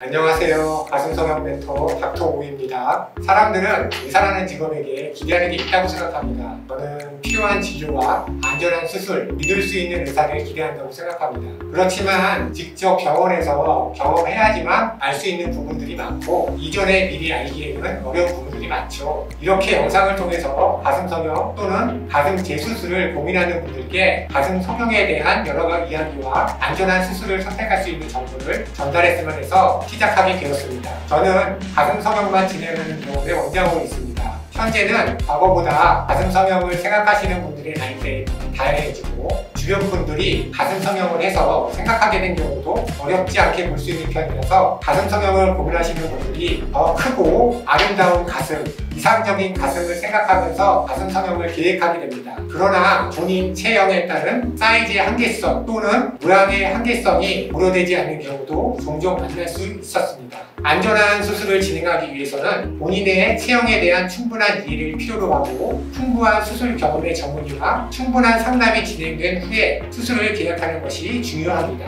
안녕하세요. 가슴성형 멘토 닥터5입니다. 사람들은 의사라는 직업에게 기대하는 게 있다고 생각합니다. 저는 필요한 진료와 안전한 수술, 믿을 수 있는 의사를 기대한다고 생각합니다. 그렇지만 직접 병원에서 경험해야지만 알 수 있는 부분들이 많고 이전에 미리 알기에는 어려운 부분들이 많죠. 이렇게 영상을 통해서 가슴성형 또는 가슴 재수술을 고민하는 분들께 가슴성형에 대한 여러 가지 이야기와 안전한 수술을 선택할 수 있는 정보를 전달했으면 해서 시작하게 되었습니다. 저는 가슴성형만 진행하는 병원에 원장으로 있습니다. 현재는 과거보다 가슴성형을 생각하시는 분들의 나이대가 다양해지고 주변 분들이 가슴성형을 해서 생각하게 된 경우도 어렵지 않게 볼 수 있는 편이라서 가슴성형을 고민하시는 분들이 더 크고 아름다운 가슴, 이상적인 가슴을 생각하면서 가슴성형을 계획하게 됩니다. 그러나 본인 체형에 따른 사이즈의 한계성 또는 모양의 한계성이 고려되지 않는 경우도 종종 만날 수 있었습니다. 안전한 수술을 진행하기 위해서는 본인의 체형에 대한 충분한 이해를 필요로 하고 풍부한 수술 경험의 전문의와 충분한 상담이 진행된 후에 수술을 계획하는 것이 중요합니다.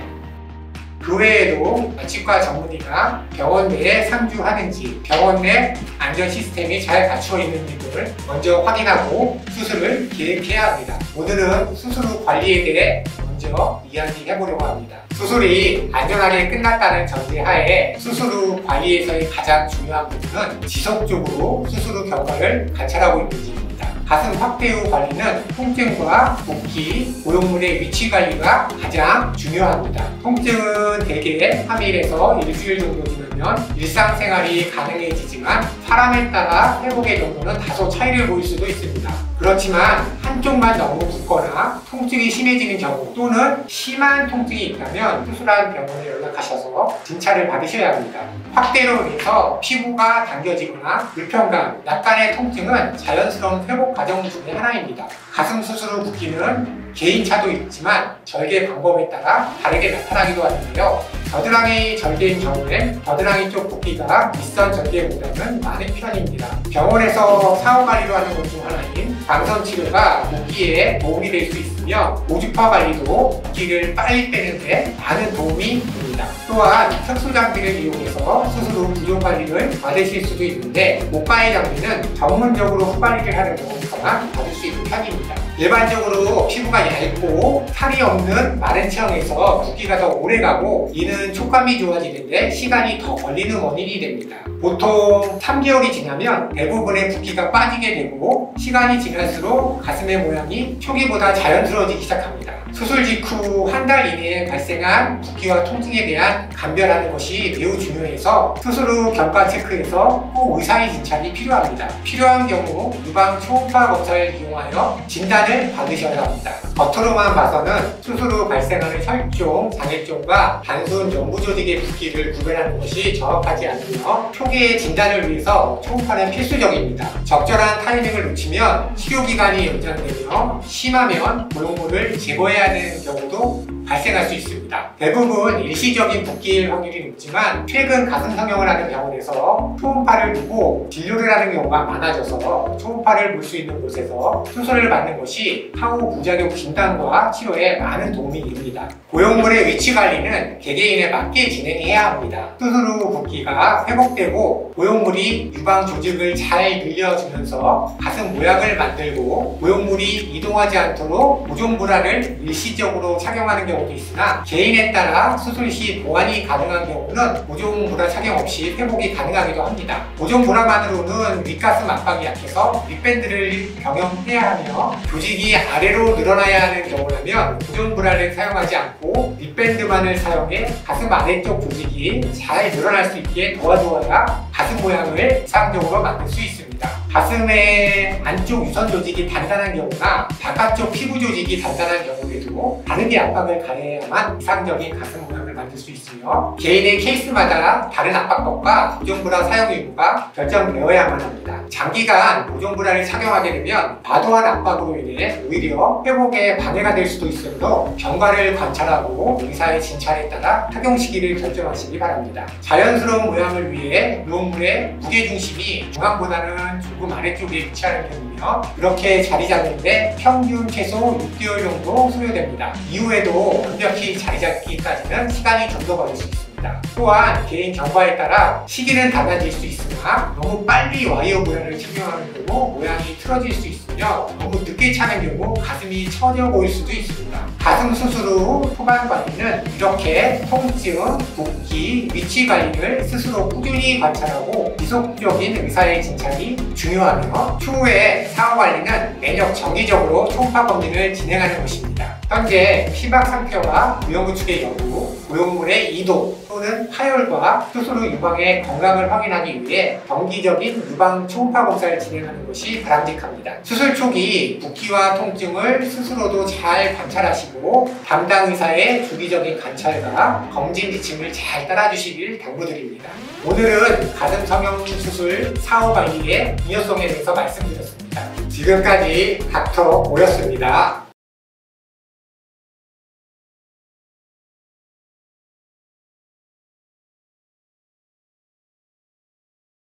그 외에도 치과 전문의가 병원 내에 상주하는지, 병원 내 안전 시스템이 잘 갖추어 있는지 등을 먼저 확인하고 수술을 계획해야 합니다. 오늘은 수술 후 관리에 대해 먼저 이야기해 보려고 합니다. 수술이 안전하게 끝났다는 전제하에 수술 후 관리에서의 가장 중요한 부분은 지속적으로 수술 후 경과를 관찰하고 있는지입니다. 가슴 확대 후 관리는 통증과 붓기, 고용물의 위치 관리가 가장 중요합니다. 통증은 대개 3일에서 일주일 정도 지나면 일상생활이 가능해지지만 사람에 따라 회복의 정도는 다소 차이를 보일 수도 있습니다. 그렇지만 한쪽만 너무 붓거나 통증이 심해지는 경우 또는 심한 통증이 있다면 수술한 병원에 연락하셔서 진찰을 받으셔야 합니다. 확대로 인해서 피부가 당겨지거나 불편감, 약간의 통증은 자연스러운 회복 과정 중에 하나입니다. 가슴 수술 후 붓기는 개인차도 있지만 절개 방법에 따라 다르게 나타나기도 하는데요. 겨드랑이 절개인 경우엔 겨드랑이 쪽 붓기가 윗선 절개보다는 많은 편입니다. 병원에서 사후관리로 하는 것 중 하나인 광선 치료가 붓기에 도움이 될 수 있으며 모주파 관리도 붓기를 빨리 빼는 데 많은 도움이 됩니다. 또한 특수 장비를 이용해서 수술 후 부종 관리를 받으실 수도 있는데 모바일 장비는 전문적으로 후관리를 하는 경우에서만 받을 수 있는 편입니다. 일반적으로 피부가 얇고 살이 없는 마른 체형에서 붓기가 더 오래가고 이는 촉감이 좋아지는데 시간이 더 걸리는 원인이 됩니다. 보통 3개월이 지나면 대부분의 붓기가 빠지게 되고 시간이 지날수록 가슴의 모양이 초기보다 자연스러워지기 시작합니다. 수술 직후 한 달 이내에 발생한 붓기와 통증에 대한 감별하는 것이 매우 중요해서 수술 후 경과 체크에서 꼭 의사의 진찰이 필요합니다. 필요한 경우 유방 초음파 검사를 이용하여 진단을 받으셔야 합니다. 겉으로만 봐서는 수술 후 발생하는 혈종, 장애종과 단순 연부 조직의 붓기를 구별하는 것이 정확하지 않으며 초기의 진단을 위해서 초음파는 필수적입니다. 적절한 타이밍을 놓치면 치료기간이 연장되며 심하면 고용물을 제거해야 하는 경우도 발생할 수 있습니다. 대부분 일시적인 붓기일 확률이 높지만 최근 가슴성형을 하는 병원에서 초음파를 보고 진료를 하는 경우가 많아져서 초음파를 볼 수 있는 곳에서 수술을 받는 것이 향후 부작용 진단과 치료에 많은 도움이 됩니다. 고용물의 위치 관리는 개개인에 맞게 진행해야 합니다. 수술 후 붓기가 회복되고 고용물이 유방 조직을 잘 늘려주면서 가슴 모양을 만들고 고용물이 이동하지 않도록 보존 브라를 일시적으로 착용하는 경우도 있으나 개인에 따라 수술 시 보완이 가능한 경우는 보존 브라 착용 없이 회복이 가능하기도 합니다. 보존 브라만으로는 윗가슴 압박이 약해서 윗밴드를 병행해야 하며 조직이 아래로 늘어나야 하는 경우라면 보존 브라를 사용하지 않고 윗밴드만을 사용해 가슴 아래쪽 조직이 잘 늘어날 수 있게 도와주어야 가슴 모양을 이상적으로 만들 수 있습니다. 가슴의 안쪽 유선 조직이 단단한 경우나 바깥쪽 피부 조직이 단단한 경우에도 다르게 압박을 가해야만 이상적인 가슴 모양을 만들 수 있으며 개인의 케이스마다 다른 압박법과 보존 브라 사용 의무가 결정되어야만 합니다. 장기간 보존 브라를 착용하게 되면 과도한 압박으로 인해 오히려 회복에 방해가 될 수도 있으므로 경과를 관찰하고 의사의 진찰에 따라 착용 시기를 결정하시기 바랍니다. 자연스러운 모양을 위해 누움물의 무게중심이 중앙보다는 조금 아래쪽에 위치하는 편이며 그렇게 자리 잡는데 평균 최소 6개월 정도 소요됩니다. 이후에도 완벽히 자리 잡기까지는 시간이 좀 더 걸릴 수 있습니다. 있습니다. 또한 개인 경과에 따라 시기는 달라질 수 있으나 너무 빨리 와이어 모양을 착용하는 경우 모양이 틀어질 수 있으며 너무 늦게 차는 경우 가슴이 처져 보일 수도 있습니다. 가슴 수술 후 후반 관리는 이렇게 통증, 붓기, 위치 관리를 스스로 꾸준히 관찰하고 지속적인 의사의 진찰이 중요하며 추후에 사후 관리는 매년 정기적으로 초음파 검진을 진행하는 것입니다. 현재 피막 상태와 부영구축의 여부, 부용물의 이동 또는 파열과 수술 후 유방의 건강을 확인하기 위해 정기적인 유방 초음파 검사를 진행하는 것이 바람직합니다. 수술 초기 붓기와 통증을 스스로도 잘 관찰하시고 담당 의사의 주기적인 관찰과 검진 지침을 잘 따라주시길 당부드립니다. 오늘은 가슴 성형 수술 사후 관리의 중요성에 대해서 말씀드렸습니다. 지금까지 닥터 오였습니다.